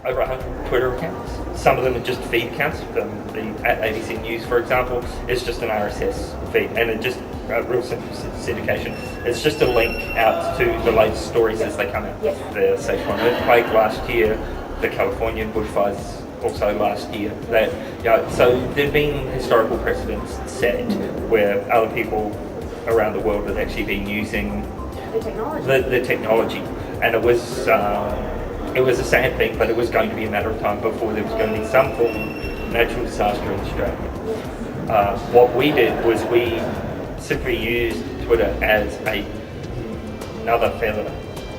over 100 Twitter accounts. Some of them are just feed accounts. The at ABC News, for example, is just an RSS feed, and it just real simple syndication. It's just a link out to the latest stories as they come out. Yes. The Sichuan earthquake last year, the California bushfires also last year. That so there've been historical precedents set where other people around the world have actually been using the technology, and it was a sad thing, but it was going to be a matter of time before there was going to be some form of natural disaster in Australia. What we did was we simply used Twitter as another feather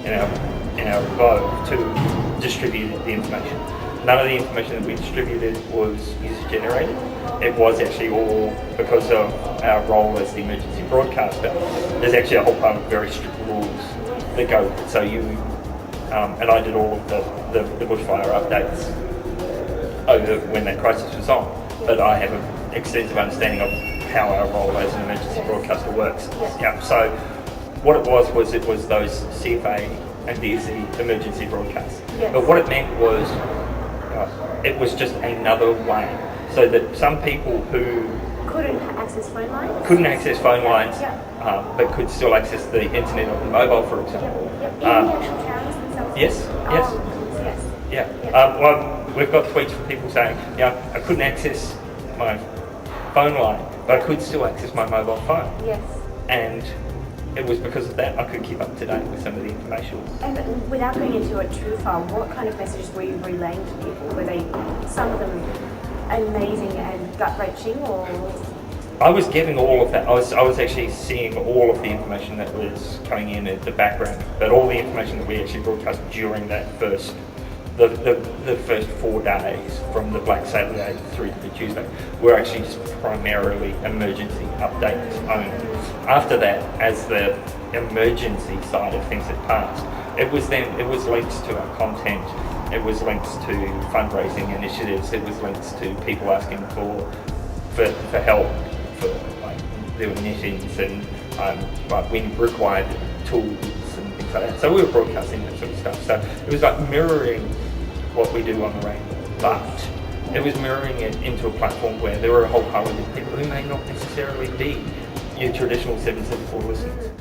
in our bow to distribute the information. None of the information that we distributed was user-generated. It was actually all because of our role as the emergency broadcaster. There's actually a whole pile of very strict rules that go with it. So and I did all of the bushfire updates over when that crisis was on. But I have an extensive understanding of how our role as an emergency broadcaster works. Yeah. So what it was those CFA and DSE emergency broadcasts. Yes. But what it meant was it was just another way, so that some people who couldn't access phone lines, but could still access the internet on the mobile, for example. Yep. Even the actual towns themselves. Yes. Yes. Well, we've got tweets from people saying, I couldn't access my phone line, but I could still access my mobile phone. Yes. And it was because of that I could keep up to date with some of the information. And without going into it too far, what kind of messages were you relaying to people? Were they, some of them, amazing and gut-wrenching, or...? I was getting all of that. I was actually seeing all of the information that was coming in at the background, but all the information that we actually broadcast during that the first 4 days from the Black Saturday through to the Tuesday were actually just primarily emergency updates only. After that, as the emergency side of things had passed, it was links to our content, it was links to fundraising initiatives, it was links to people asking for help for their knitings and we required tools and things like that. So we were broadcasting that sort of stuff. So it was like mirroring what we do on the radio, but it was mirroring it into a platform where there were a whole pile of people who may not necessarily be your traditional 774 listeners.